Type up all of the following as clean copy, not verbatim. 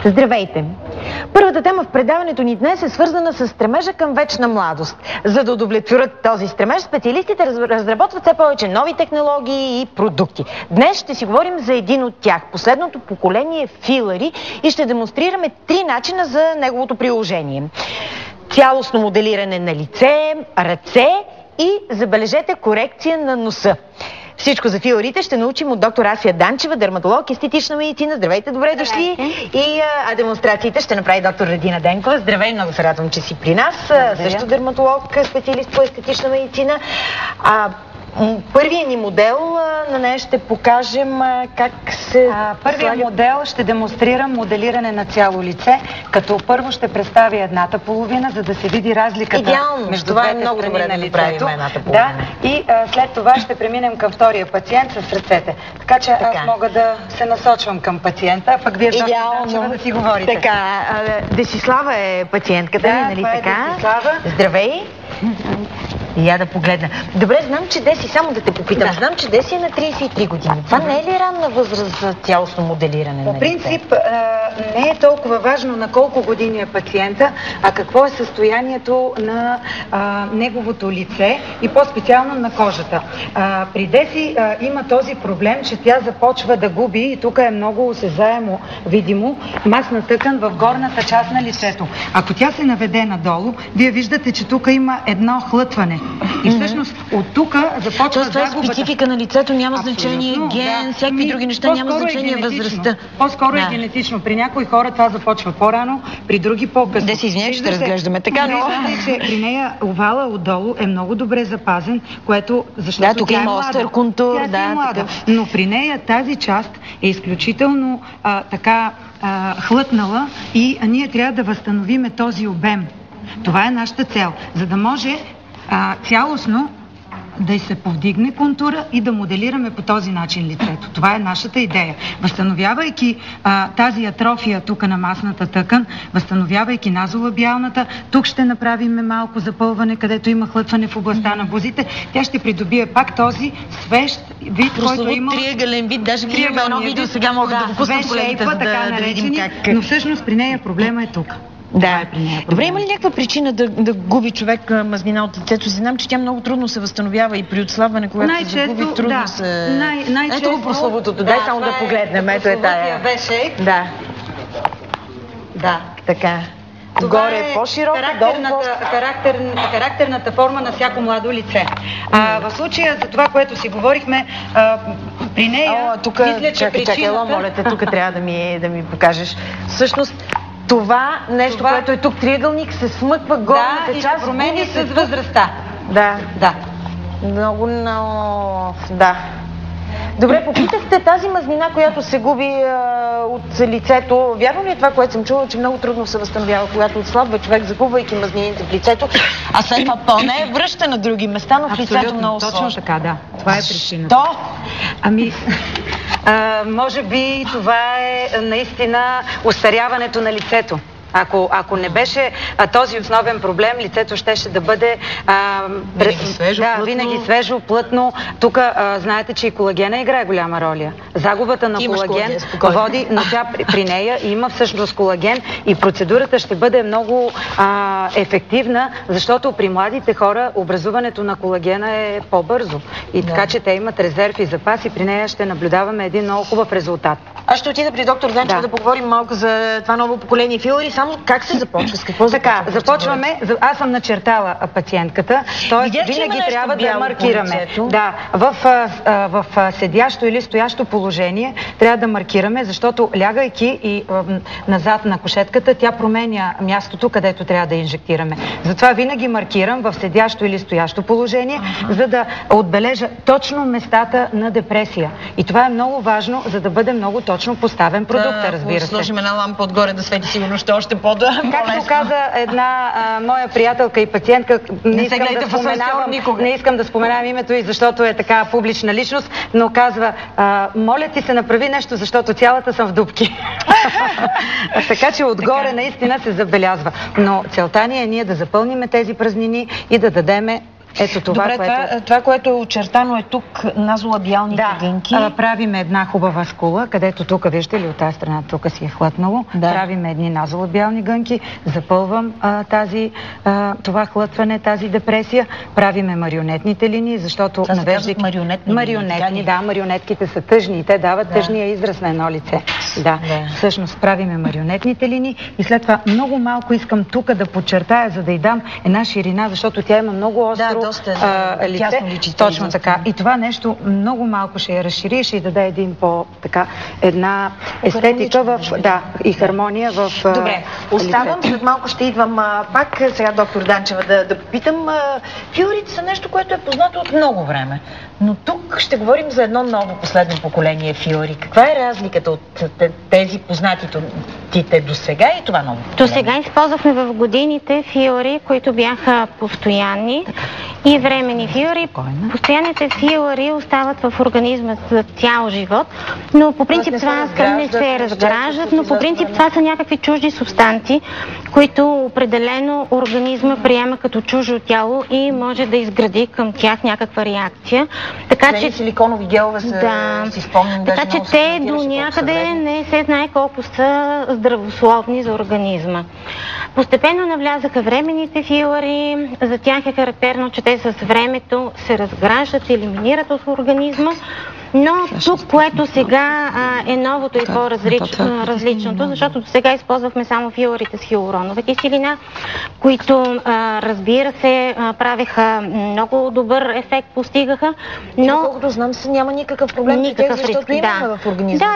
Здравейте! Първата тема в предаването ни днес е свързана с стремежа към вечна младост. За да удовлетворят този стремеж, специалистите разработват все повече нови технологии и продукти. Днес ще си говорим за един от тях, последното поколение филъри, и ще демонстрираме 3 начина за неговото приложение. Цялостно моделиране на лице, ръце и, забележете, корекция на носа. Всичко за филърите ще научим от доктор Асия Данчева, дерматолог, естетична медицина. Здравейте, добре дошли. И демонстрациите ще направи доктор Радина Денкова. Здравей, много се радвам, че си при нас. Също дерматолог, специалист по естетична медицина. Първият ни модел, на нея ще покажем как се... Първият модел ще демонстрирам моделиране на цяло лице, като първо ще представя едната половина, за да се види разликата между двете страни на лицето. Да, и след това ще преминем към втория пациент с ръцете. Така че аз мога да се насочвам към пациента, а пък вие да си говорите. Така, Десислава е пациентката, нали така? Десислава. Здравей! И я да погледна. Добре, знам, че Деси, само да те попитам, знам, че Деси е на 33 години. Това не е ли ранна възраст за цялостно моделиране на лице? По принцип, не е толкова важно на колко години е пациента, а какво е състоянието на неговото лице и по-специално на кожата. При Деси има този проблем, че тя започва да губи, и тук е много осезаемо видимо, масна тъкан в горната част на лицето. Ако тя се наведе надолу, вие виждате, че тук има едно хлътване. И всъщност от тук започва загубата. Това е специфика на лицето, няма значение ген, всякакви други неща, няма значение възрастта. По-скоро е генетично. При някои хора това започва по-рано, при други по-късно. Да си извиня, ще разглеждаме така, но... Виждате, че при нея овала отдолу е много добре запазен, което... Защото тук има остър контур, но при нея тази част е изключително хлътнала и ние трябва да възстановиме този обем. Това е нашата цел, за да може цялостно да се повдигне контура и да моделираме по този начин лицето. Това е нашата идея. Възстановявайки тази атрофия тук на масната тъкан, възстановявайки назолабиалната, тук ще направим малко запълване, където има хлътване в областта на бузите. Тя ще придобие пак този свещ вид, който има... Триъгълен вид, даже има едно видео, сега мога да го пусна колегите, за да видим как... Но всъщност при нея проблема е тук. Да. Добре, има ли някаква причина да губи човек мазнина от лицето? Знам, че тя много трудно се възстановява и при отслабване, когато се загуби, трудно се... Ето го прословутото, дай само да погледнем. Ето е тая. Да. Да. Така. Горе е по-широка, долу характерната форма на всяко младо лице. В случая за това, което си говорихме, при нея... Мисля, че причината... моля те, тук трябва да ми покажеш. Всъщност, това нещо, което е тук триъгълник, се смъква горната част. Да, и се промени с възрастта. Да. Много. Да. Добре, попитахте тази мазнина, която се губи от лицето. Вярно ли е това, което съм чула, че много трудно се възстановява, когато отслабва човек, загубвайки мазнините в лицето, а след това пълне връща на други места, но в лицето много сложно? Точно така, да. Това е причината. Може би това е наистина остаряването на лицето. Ако не беше този основен проблем, лицето щеше да бъде винаги свежо, плътно. Тук знаете, че и колагена играе голяма роля. Загубата на колаген води, но тя при нея има всъщност колаген и процедурата ще бъде много ефективна, защото при младите хора образуването на колагена е по-бързо. И така, че те имат резерв и запас и при нея ще наблюдаваме един много хубав резултат. Аз ще отида при доктор Данчева да поговорим малко за това ново поколение филъри. Само как се започва? С какво започваме? Аз съм начертала пациентката, т.е. винаги трябва да маркираме. Да, в седящо или стоящо положение трябва да маркираме, защото лягайки и назад на кушетката, тя променя мястото, където трябва да инжектираме. Затова винаги маркирам в седящо или стоящо положение, за да отбележа точно местата на депресия. И това е много важно, за да бъде много точно поставен продукта, разбира се. Сложим една лампа отгоре да свети, сигурно ще още по-да. Както каза една моя приятелка и пациентка, не искам да споменавам името й, защото е така публична личност, но казва, моля ти се, направи нещо, защото цялата съм в дупки. Така че отгоре наистина се забелязва. Но целта ни е ние да запълним тези празнини и да дадеме Ето това, добре, това, което е очертано е тук, назолабиалните гънки. Да, правим една хубава скула, където тук, виждате ли, от тази страна, тук си е хлътнало. Да. Правим едни назолабиални гънки, запълвам това хлътване, тази депресия. Правиме марионетните линии, защото навеждайки... Марионетни, да, марионетките са тъжни и те дават тъжния израз на едно лице. Да, всъщност правиме марионетните линии и след това много малко искам тук да подчертая, за да й дам една ширина, защото тя има много остро лице. Точно така. И това нещо много малко ще я разшири, ще й даде един една естетика и хармония в Добре, оставам, след малко ще идвам пак. Сега доктор Данчева да попитам. Фиорите са нещо, което е познато от много време. Но тук ще говорим за едно ново последно поколение фиори. Каква е разликата от тези познатите до сега и това ново поколение? До сега използвахме в годините фиори, които бяха постоянни и временни фиори. Постоянните фиори остават в организма за цял живот, но по принцип това не се разграждат, но по принцип това са някакви чужди субстанции, които определено организма приема като чуждо тяло и може да изгради към тях някаква реакция. Така че силиконови гелове си спомням. Така че те до някъде не се знае колко са здравословни за организма. Постепенно навлязаха временните фиори. За тях е характерно, че те с времето се разграждат, елиминират от организма. Но тук, което сега е новото и по-различното, защото до сега използвахме само фиорите с хиалуронова киселина, които, разбира се, правеха много добър ефект, постигаха, но... Колкото знам, няма никакъв проблем, защото имаме в организма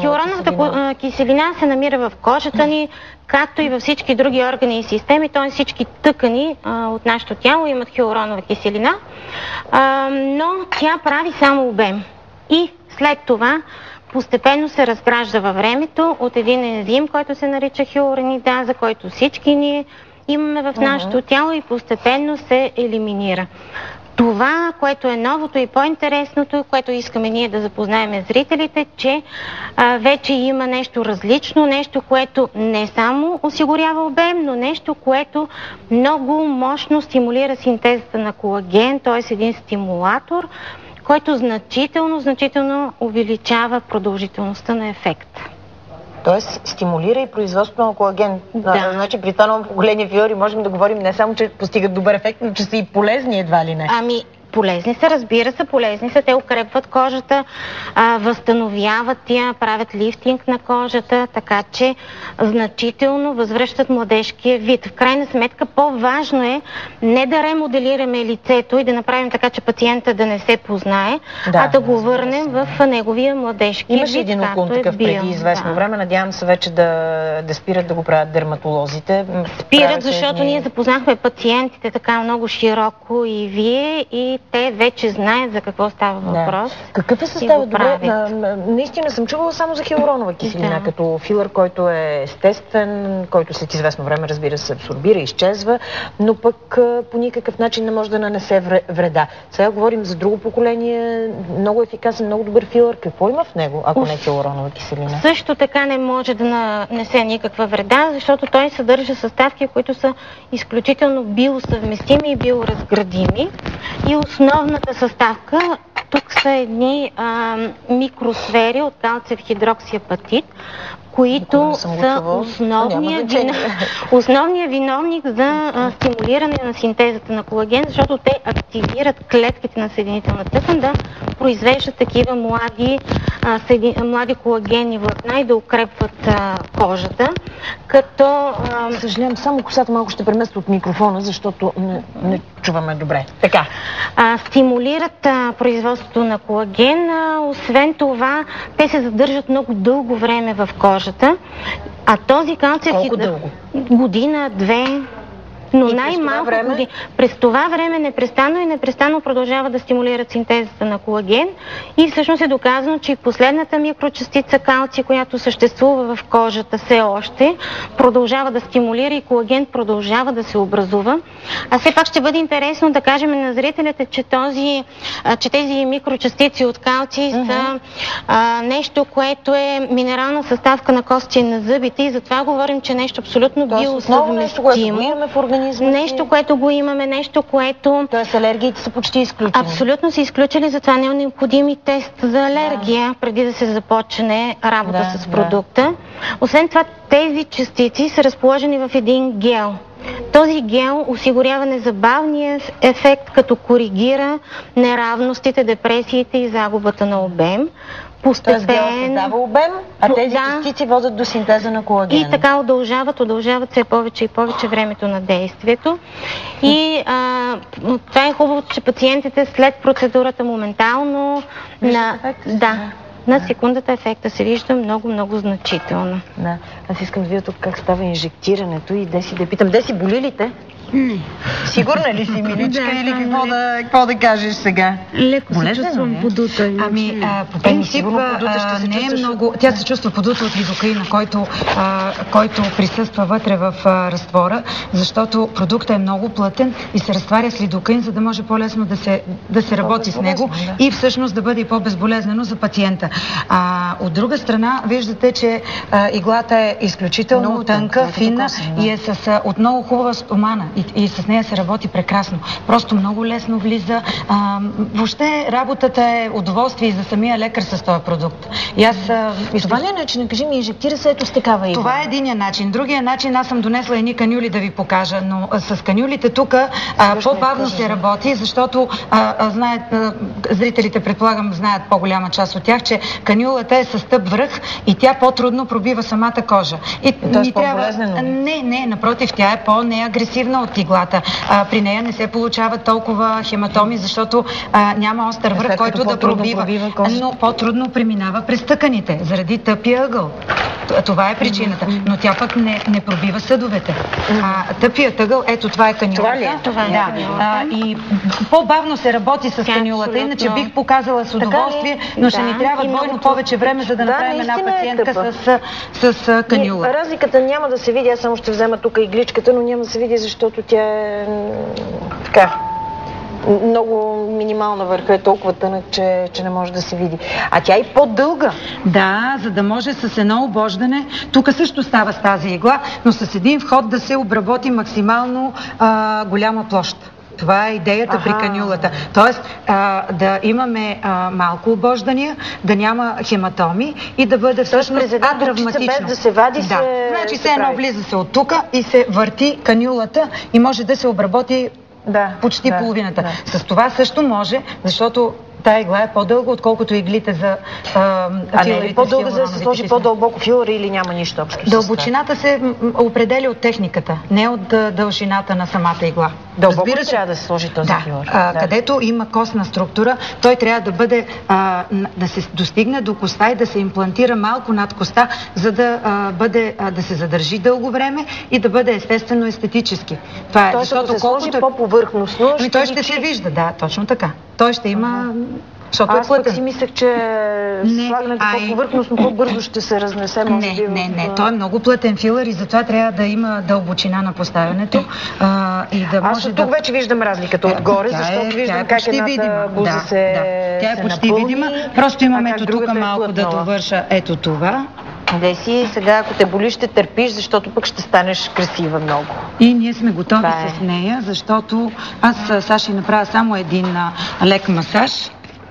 хиалуроновата киселина се намира в кожата ни, както и във всички други органи и системи, т.е. всички тъкани от нашето тяло имат хиалуронова киселина, но тя прави само обем. И след това постепенно се разгражда във времето от един ензим, който се нарича хиалуронидаза, който всички ние имаме в нашето тяло и постепенно се елиминира. Това, което е новото и по-интересното, което искаме ние да запознаем зрителите, че вече има нещо различно, нещо, което не само осигурява обем, но нещо, което много мощно стимулира синтезата на колаген, т.е. един стимулатор, който значително увеличава продължителността на ефекта. Тоест стимулира и производството на колаген. Значи при това ново поколение фиори можем да говорим не само, че постигат добър ефект, но че са и полезни едва ли не. Полезни са, разбира се, полезни са. Те укрепват кожата, възстановяват я, правят лифтинг на кожата, така че значително възвръщат младежкия вид. В крайна сметка по-важно е не да ремоделираме лицето и да направим така, че пациента да не се познае, а да го върнем в неговия младежки вид. Имаше един уклон такъв преди известно време. Надявам се вече да спират да го правят дерматолозите. Спират, защото ние запознахме пациентите така много широко и вие, и те вече знаят за какво става въпрос. Какъв е съставът? Добре, наистина съм чувала само за хиалуронова киселина, като филър, който е естествен, който след известно време, разбира се, абсорбира, изчезва, но пък по никакъв начин не може да нанесе вреда. Сега говорим за друго поколение, много ефикасен, много добър филър. Какво има в него, ако не е хиалуронова киселина? Също така не може да нанесе никаква вреда, защото той съдържа съставки, които са изключително биосъвместими и биоразградими. И основната съставка тук са едни микросфери от калциев хидроксиапатит, които са основният виновник за стимулиране на синтезата на колаген, защото те активират клетките на съединителна тъкан да произвеждат такива млади колагенни влакна и да укрепват кожата. Съжалявам, само косата малко ще премества от микрофона, защото не чуваме добре. Така. Стимулират производството на колаген. Освен това, те се задържат много дълго време в кожата. А този калциев... Колко дълго? Година, две... Но най-малко през това време непрестанно продължава да стимулират синтезата на колаген и всъщност е доказано, че последната микрочастица калци, която съществува в кожата все още, продължава да стимулира и колаген продължава да се образува. А все пак ще бъде интересно да кажем на зрителите, че тези микрочастици от калци са нещо, което е минерална съставка на костите и на зъбите и затова говорим, че нещо абсолютно биосъвместимо. Нещо, което имаме в организма. организма? Нещо, което го имаме, нещо, което... Тоест алергиите са почти изключени? Абсолютно са изключили, затова не е необходим и тест за алергия, преди да се започне работа с продукта. Освен това, тези частици са разположени в един гел. Този гел осигурява незабавния ефект, като коригира неравностите, депресиите и загубата на обем. Тоест гелът създава обем, а тези частици водят до синтеза на колаген. И така удължават все повече и повече времето на действието. И това е хубаво, че пациентите след процедурата моментално на секундата ефекта се вижда много значително. Да. Аз искам да видя тук как става инжектирането и Деси да питам. Деси, боли ли те? Сигурна ли си, миличка, или какво да кажеш сега? Леко се чувствам подута. По принцип не е много... Тя се чувства подута от лидокаина, който присъства вътре в разтвора, защото продуктът е много плътен и се разтваря с лидокаин, за да може по-лесно да се работи с него и всъщност да бъде и по-безболезнено за пациента. От друга страна, виждате, че иглата е изключително тънка, финна и е с отново хубава стомана. И с нея се работи прекрасно. Просто много лесно влиза. Въобще работата е удоволствие и за самия лекар с този продукт. Това ли е начин? Кажи ми, инжектира се ето с такава игла? Това е единия начин. Другия начин, аз съм донесла едни канюли да ви покажа, но с канюлите тук по-бавно се работи, защото зрителите, предполагам, знаят по-голяма част от тях, че канюлата е с тъп връх и тя по-трудно пробива самата кожа. Тоест по-болезнено? Не, напротив, тя е по-неагресивна от иглата. При нея не се получават толкова хематоми, защото няма остър връх, който да пробива, но по-трудно преминава през тъканите, заради тъпия ъгъл. Това е причината. Но тя пък не пробива съдовете. Тъпият ъгъл, ето това е канюлата. Това ли е? Това е. И по-бавно се работи с канюлата, иначе бих показала с удоволствие, но ще ни трябва двойно повече време, за да направим една пациентка с канюла. Разликата няма да се види, аз само ще взема тук игличката, но няма да се види, защото тя е така много минимална, върха е толкова тънък, че не може да се види. А тя е по-дълга. Да, за да може с едно обождане, тук също става с тази игла, но с един вход да се обработи максимално голяма площ. Това е идеята при канюлата. Тоест да имаме малко обождания, да няма хематоми и да бъде всъщност атравматично. Без да се вади, значи все едно влиза се от тук и се върти канюлата и може да се обработи почти половината. С това също може, защото тая игла е по-дълга, отколкото иглите за филарите. Не, по-дълга, за да се сложи по-дълбоко филър или няма нищо общо? Дълбочината се определя от техниката, не от дължината на самата игла. Дълбоко трябва да се сложи този филър? Където има костна структура, той трябва да бъде, да се достигне до коста и да се имплантира малко над коста, за да се задържи дълго време и да бъде естествено естетически. Това е, защото ако се сложи по-повърхностно, той ще се вижда, да, точно така. Той ще има... Аз пък си мислех, че слагането по-повърхностно по-бързо ще се разнесе. Не, той е много плътен филър и затова трябва да има дълбочина на поставянето. Аз от тук вече виждам разликата отгоре, защото виждам как едната буза се Тя е почти видима, просто имам ето тук малко да довърша ето това. Деси, сега ако те боли, ще търпиш, защото пък ще станеш красива много. И ние сме готови с нея, защото аз сега ще направя само един лек масаж.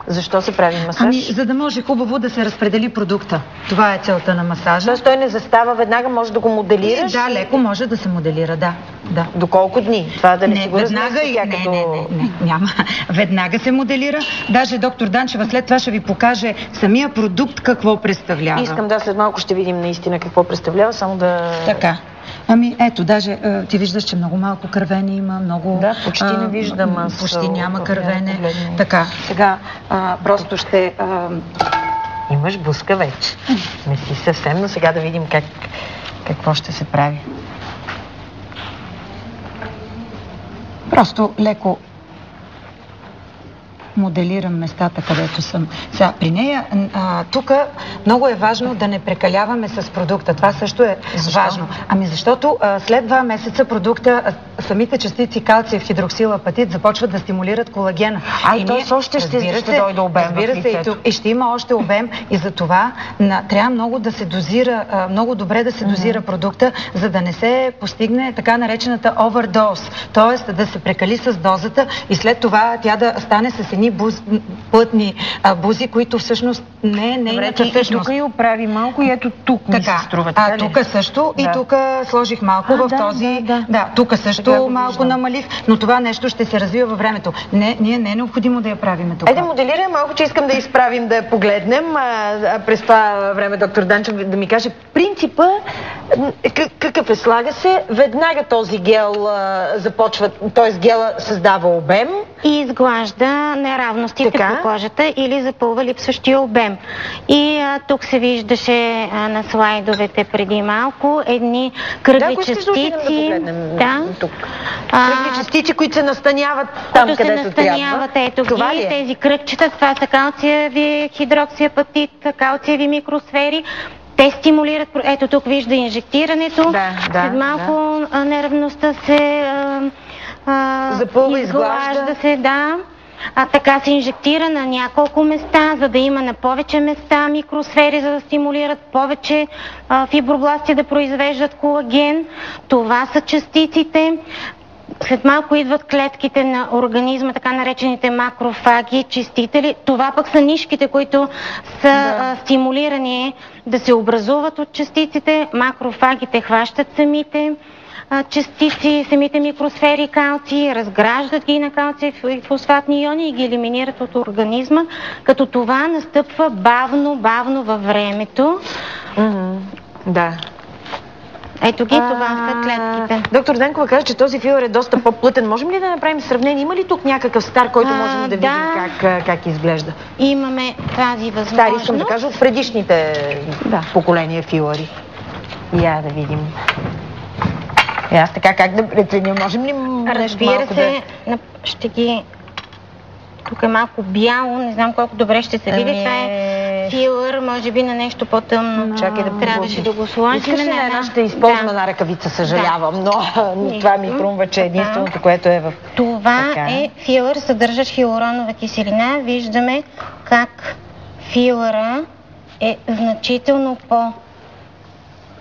Защо се прави масаж? За да може хубаво да се разпредели продукта. Това е целта на масажа. Тоест той не застава веднага, може да го моделираш? Да, леко може да се моделира, да. До колко дни? Това да не си го няма. Веднага се моделира. Даже доктор Данчева след това ще ви покаже самия продукт какво представлява. Искам след малко ще видим наистина какво представлява, само да... Така. Ето, даже ти виждаш, че много малко кървене има, много... Да, почти не виждам. Почти няма кървене. Така, сега просто ще... Имаш буска вече. Не си съвсем, но сега да видим какво ще се прави. Просто леко моделирам местата, където съм. Сега, при нея, тук много е важно да не прекаляваме с продукта. Това също е важно. Ами защото след 2 месеца продукта, самите частици калциев хидроксилапатит започват да стимулират колагена. И той още ще дойде обем. Разбира се, и ще има още обем и за това трябва много да се дозира, много добре да се дозира продукта, за да не се постигне така наречената овердоз, т.е. да се прекали с дозата и след това тя да стане с едни плътни бузи, които всъщност не е нейната същност. Тук и оправи малко и ето тук ми се струва. Тук също и тук сложих малко в този. Да, тук също малко намалих, но това нещо ще се развива във времето. Ние не е необходимо да я правим тук. Да моделираме малко, че искам да изправим, да я погледнем. През това време доктор Данчев да ми каже принципа, какъв е, слага се, веднага този гел започва, т.е. гела създава обем. И изглажда неравностите по кожата или запълва липсващия обем. И тук се виждаше на слайдовете преди малко едни кръгли частици. Кръгли частици, които се настаняват там, където трябва. Ето ги, тези кръгчета, това са калциеви хидроксиапатит, калциеви микросфери. Те стимулират, ето тук вижда инжектирането, след малко неравността се запълва, изглажда се, така се инжектира на няколко места, за да има на повече места микросфери, за да стимулират повече фибробласти да произвеждат колаген. Това са частиците. След малко идват клетките на организма, така наречените макрофаги, чистители. Това пък са нишките, които са стимулирани да се образуват от частиците. Макрофагите хващат самите частици, самите микросфери калци, разграждат ги на калци и фосфатни иони и ги елиминират от организма, като това настъпва бавно във времето. Ето ги, това са клетките. Доктор Денкова каза, че този филър е доста по-плътен. Можем ли да направим сравнение? Има ли тук някакъв стар, който можем да видим как изглежда? Имаме тази възможност. Стари, искам да кажа, от предишните поколения филъри. Я да видим. Аз така как да преценя? Можем ли нещо малко да... ще ги... Тук е малко бяло, не знам колко добре ще се види. Това е филър, може би на нещо по-тъмно. Чакай да трябваше да го сложим. Искаш ли една? Ще използвам една ръкавица, съжалявам, но това ми хрумва, че е единственото, което е в... Това е филър, съдържащ хиалуронова киселина. Виждаме как филъра е значително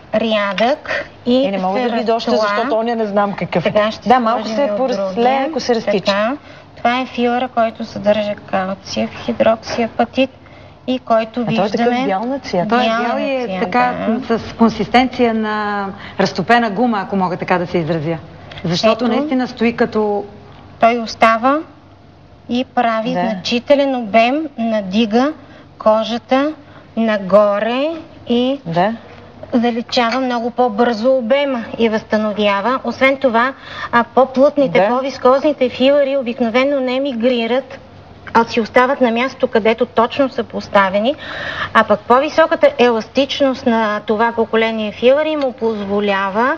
по-рядък и не мога да видя още, защото оня не знам какъв е. Да, малко се поразлее, ако се разтича. Това е филъра, който съдържа калциев хидроксиапатит и който виждаме... той е такъв бял на цвят. Той е бял и е така с консистенция на разтопена гума, ако мога така да се изразя. Защото наистина стои като... Той остава и прави значителен обем, надига кожата нагоре и... заличава много по-бързо обема и възстановява. Освен това, по-плътните, по-вискозните филъри обикновено не мигрират, а си остават на място, където точно са поставени, а пък по-високата еластичност на това поколение филъри му позволява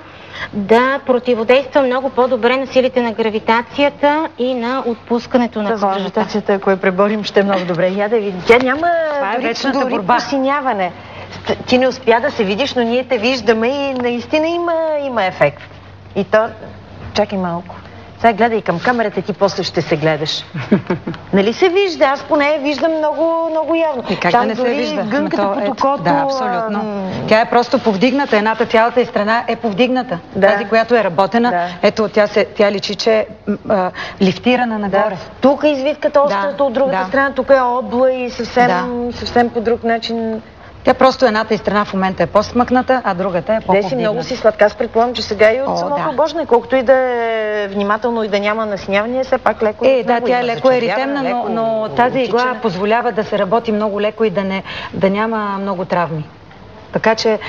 да противодейства много по-добре на силите на гравитацията и на отпускането на кожата. Гравитацията, ако я преборим, ще е много добре. Я да видим. Тя няма дори посиняване. Ти не успя да се видиш, но ние те виждаме и наистина има ефект. И то... Чакай малко. Сега гледай към камерата, ти после ще се гледаш. Нали се вижда? Аз поне виждам много явно. И как да не се вижда? Гънката под окото... Да, абсолютно. Тя е просто повдигната. Едната цялата и страна е повдигната. Тази, която е работена, ето тя личи, че е лифтирана нагоре. Тук е извивката още от другата страна, тук е обла и съвсем по друг начин... Тя просто едната и страна в момента е по-смъкната, а другата е по-повдигната. Деси, много си сладка. Аз предполагам, че сега и от самото обождане, колкото и да е внимателно и да няма насиняване, все пак леко... тя е леко еритемна, но тази игла позволява да се работи много леко и да няма много травми. Така че...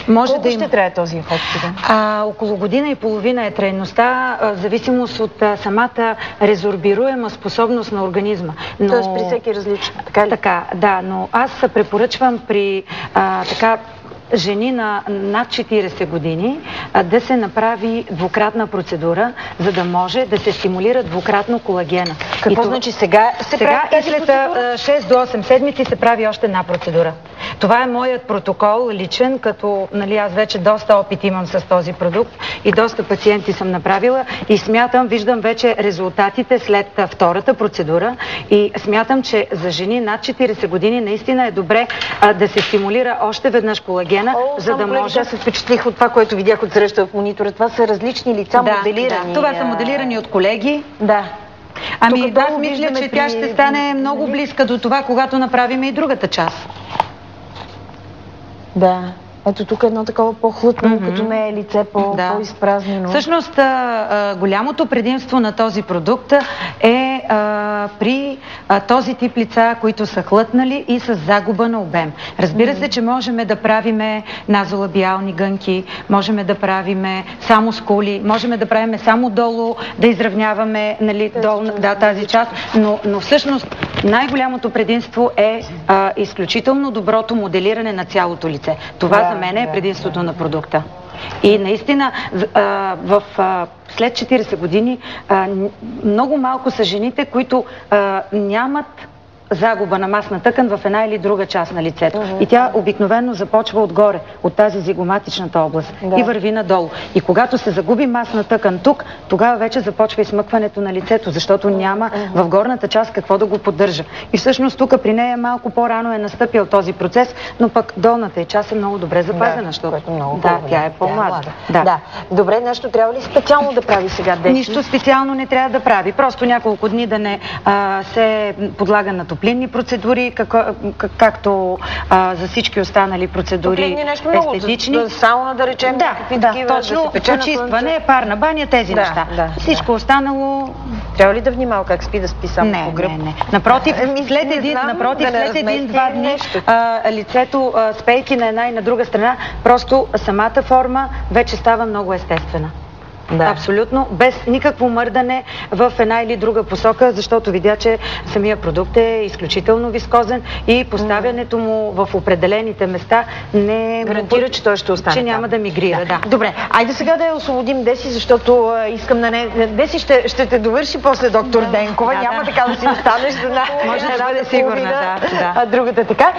Колко ще трябва този ефект сега? Около година и половина е трайността, в зависимост от самата резорбируема способност на организма. Тоест при всеки различно, така ли? Така, да, но аз препоръчвам при жени на над 40 години да се направи двукратна процедура, за да може да се стимулира двукратно колагена. Какво значи сега се прави тази след 6 до 8 седмици се прави още една процедура. Това е моят протокол личен, като аз вече доста опит имам с този продукт и доста пациенти съм направила и смятам, виждам вече резултатите след втората процедура и смятам, че за жени над 40 години наистина е добре да се стимулира още веднъж колагена, за да може... Аз се впечатлих от това, което видях от среща в монитора. Това са различни лица, моделирани. Да, това са моделирани от колеги. Да. Ами аз мисля, че тя ще стане много близка до това, когато направим и другата част. Да. Ето тук едно такова по-хлътно, като не е лице, по-изпразнено. Всъщност, голямото предимство на този продукт е при този тип лица, които са хлътнали и с загуба на обем. Разбира се, че можем да правиме назолабиални гънки, можем да правиме само скули, можем да правиме само долу, да изравняваме тази част, но всъщност най-голямото предимство е изключително доброто моделиране на цялото лице. Това за мен е предимството на продукта. И наистина след 40 години много малко са жените, които нямат загуба на масна тъкан в една или друга част на лицето. И тя обикновено започва отгоре, от тази зигоматичната област и върви надолу. И когато се загуби масна тъкан тук, тогава вече започва измъкването на лицето, защото няма в горната част какво да го поддържа. И всъщност тук при нея малко по-рано е настъпил този процес, но пък долната част е много добре запазена, защото тя е по-млада. Добре, нещо трябва ли специално да прави сега Деси? Нищо специално не трябва да прави. Просто няколко дни да не се подлага на топлинни процедури, както за всички останали процедури естетични. Сауна, да речем, точно, почистване, парна баня, тези неща. Всичко останало... Трябва ли да внимава как спи, да спи само по гръб? Не. Напротив, след един-два дни лицето, спейки на една и на друга страна, просто самата форма вече става много естествена. Абсолютно, без никакво мърдане в една или друга посока, защото видя, че самия продукт е изключително вискозен и поставянето му в определените места не гарантира, че той ще остане. Че няма да мигрира. Добре, айде сега да я освободим Деси, защото искам на нея... Деси ще те довърши после доктор Денкова, няма така да си останеш за може да бъде сигурна, другата така.